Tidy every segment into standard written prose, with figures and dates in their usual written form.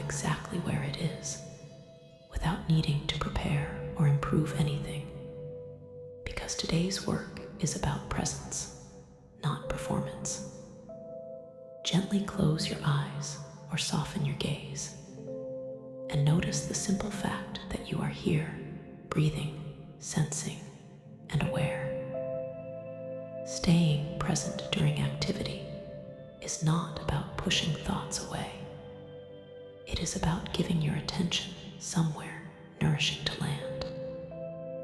exactly where it is, without needing to prepare or improve anything. Because today's work is about presence, not performance. Gently close your eyes or soften your gaze, and notice the simple fact that you are here, breathing, sensing, and aware. Staying present during activity is not about pushing thoughts away. It is about giving your attention somewhere nourishing to land.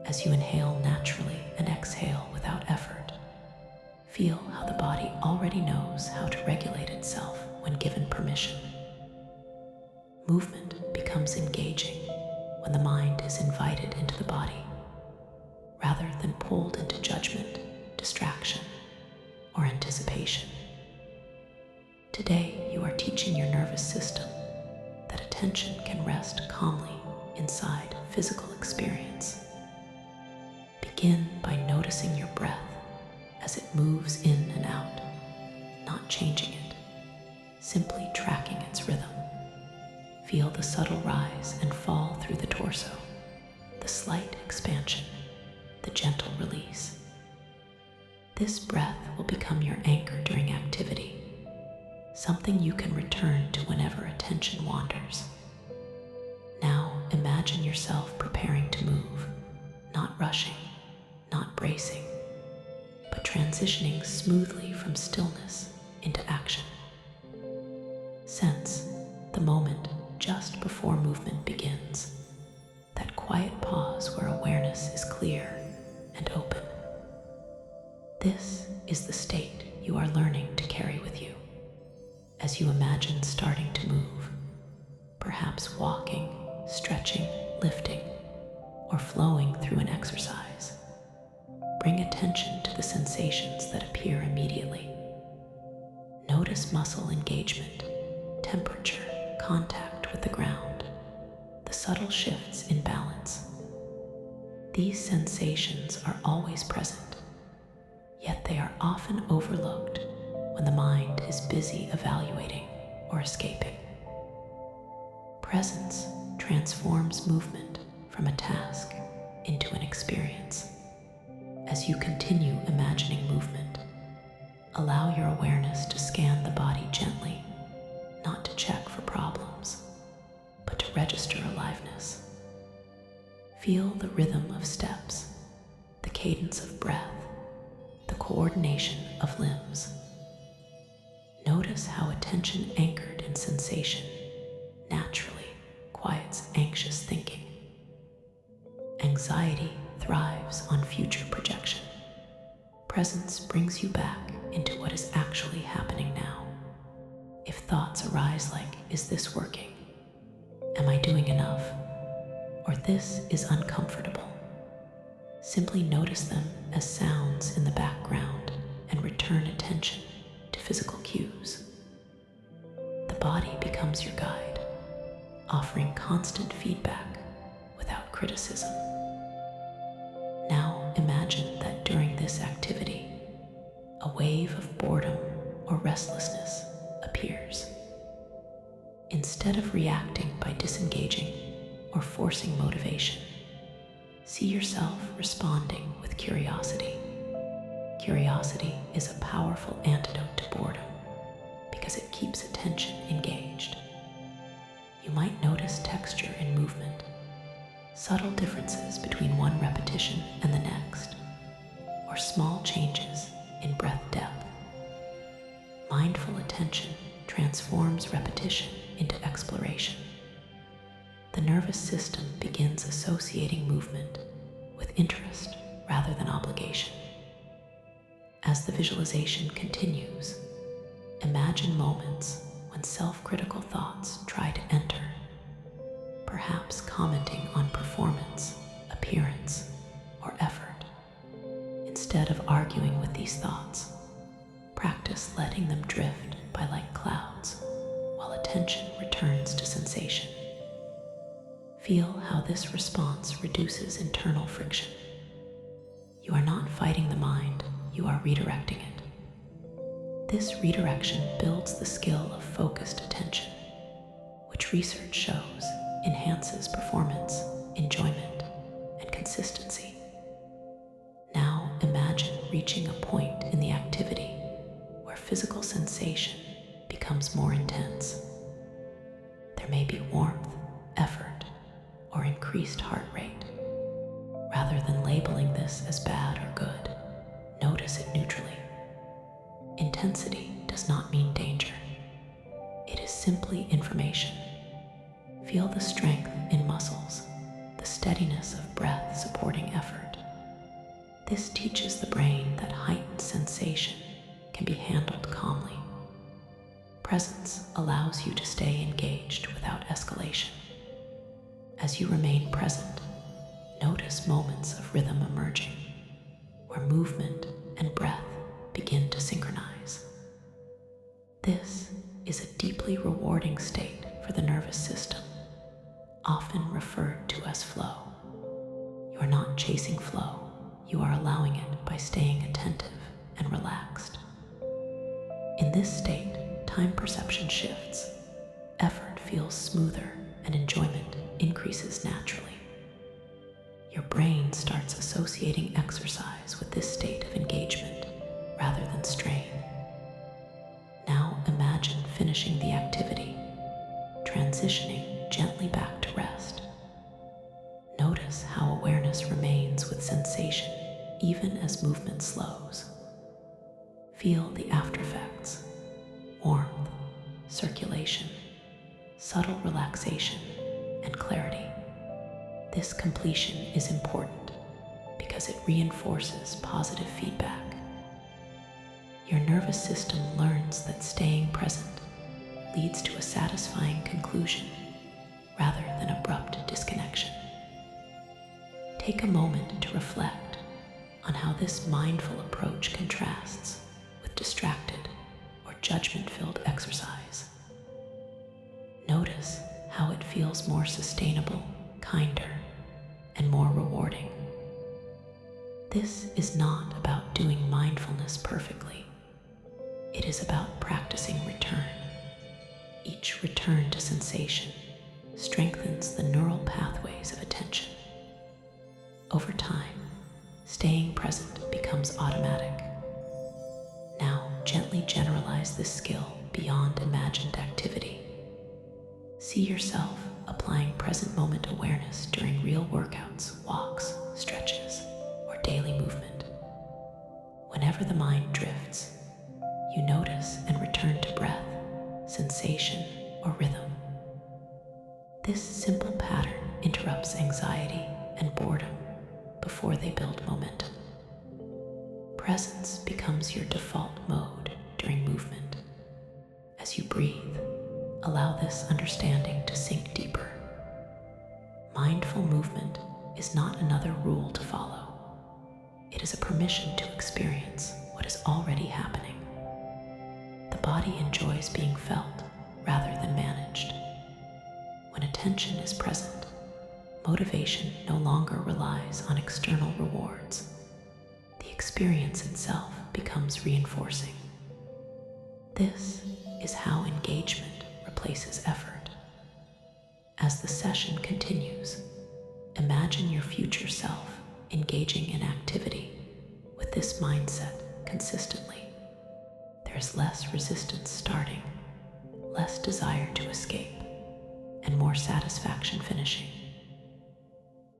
As you inhale naturally and exhale without effort, feel how the body already knows how to regulate itself when given permission. Movement becomes engaging when the mind is invited into the body, rather than pulled into judgment, distraction, or anticipation. Today, you are teaching your nervous system that attention can rest calmly inside physical experience. Begin by noticing your breath as it moves in and out, not changing it, simply tracking its rhythm. Feel the subtle rise and fall through the torso, the slight expansion, the gentle release. This breath will become your anchor during activity, something you can return to whenever attention wanders. Now imagine yourself preparing to move, not rushing, not bracing, but transitioning smoothly from stillness into action. Sense the moment just before movement begins, that quiet pause where awareness is clear and open. This is the state you are learning to carry with you as you imagine starting to move, perhaps walking, stretching, lifting, or flowing through an exercise. Bring attention to the sensations that appear immediately. Notice muscle engagement, temperature, contact with the ground, the subtle shifts in balance. These sensations are always present, yet they are often overlooked when the mind is busy evaluating or escaping. Presence transforms movement from a task into an experience. As you continue imagining movement, allow your awareness to scan the body gently, not to check for problems, but to register aliveness. Feel the rhythm of steps, the cadence of breath, the coordination of limbs. Notice how attention anchored in sensation naturally quiets anxious thinking. Anxiety thrives on future projection. Presence brings you back into what is actually happening now. If thoughts arise like, is this working? Am I doing enough? Or this is uncomfortable, simply notice them as sounds in the background and return attention to physical cues. The body becomes your guide, offering constant feedback without criticism. Now imagine that during this activity, a wave of boredom or restlessness appears. Instead of reacting by disengaging or forcing motivation, see yourself responding with curiosity. Curiosity is a powerful antidote to boredom because it keeps attention engaged. You might notice texture in movement, subtle differences between one repetition and the next, or small changes in breath depth. Mindful attention transforms repetition into exploration. The nervous system begins associating movement with interest rather than obligation. As the visualization continues, imagine moments when self-critical thoughts try to enter, perhaps commenting on performance, appearance, or effort. Instead of arguing with these thoughts, practice letting them drift by like clouds while attention returns to sensation. Feel how this response reduces internal friction. You are not fighting the mind, you are redirecting it. This redirection builds the skill of focused attention, which which research shows enhances performance, enjoyment, and consistency. Now imagine reaching a point in the activity where physical sensation becomes more intense. There may be warmth, effort, or increased heart rate. Rather than labeling this as bad or good, notice it neutrally. Intensity does not mean danger. It is simply information. Feel the strength in muscles, the steadiness of breath supporting effort. This teaches the brain that heightened sensation can be handled calmly. Presence allows you to stay engaged without escalation. As you remain present, notice moments of rhythm emerging, where movement and breath begin to synchronize. This is a deeply rewarding state for the nervous system, often referred to as flow. You are not chasing flow, you are allowing it by staying attentive and relaxed. In this state, time perception shifts, effort feels smoother, and enjoyment increases naturally. Your brain starts associating exercise with this state of engagement rather than strain. Now imagine finishing the activity, transitioning gently back to rest. Notice how awareness remains with sensation even as movement slows. Feel the aftereffects: warmth, circulation, subtle relaxation, and clarity. This completion is important because it reinforces positive feedback. Your nervous system learns that staying present leads to a satisfying conclusion rather than abrupt disconnection. Take a moment to reflect on how this mindful approach contrasts with distracted or judgment-filled exercise. Notice how it feels more sustainable, kinder, and more rewarding. This is not about doing mindfulness perfectly. It is about practicing return. Each return to sensation strengthens the neural pathways of attention. Over time, staying present becomes automatic. Now, gently generalize this skill beyond imagined activity. See yourself applying present moment awareness during real workouts, walks, stretches, or daily movement. Whenever the mind drifts, you notice and return to breath, sensation, or rhythm. This simple pattern interrupts anxiety and boredom before they build momentum. Presence becomes your default mode during movement. As you breathe, allow this understanding to sink deeper. Mindful movement is not another rule to follow. It is a permission to experience what is already happening. The body enjoys being felt rather than managed. When attention is present, motivation no longer relies on external rewards. The experience itself becomes reinforcing. This is how engagement replaces effort. As the session continues, imagine your future self engaging in activity with this mindset consistently. There is less resistance starting, less desire to escape, and more satisfaction finishing.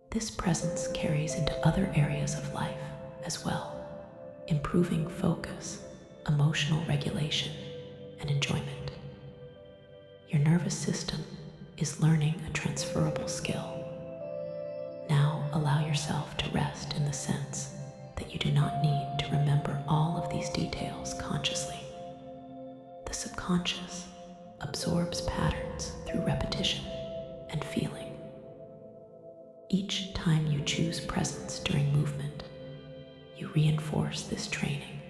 This presence carries into other areas of life as well, improving focus, emotional regulation, and enjoyment. Your nervous system is learning a transferable skill. Now allow yourself to rest in the sense that you do not need to remember all of these details consciously. The subconscious absorbs patterns through repetition and feeling. Each time you choose presence during movement, you reinforce this training.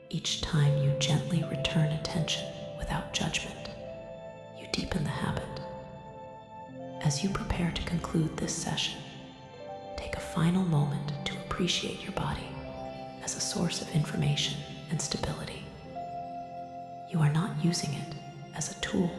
Each time you gently return attention without judgment, you deepen the habit. As you prepare to conclude this session, take a final moment to appreciate your body as a source of information and stability. You are not using it as a tool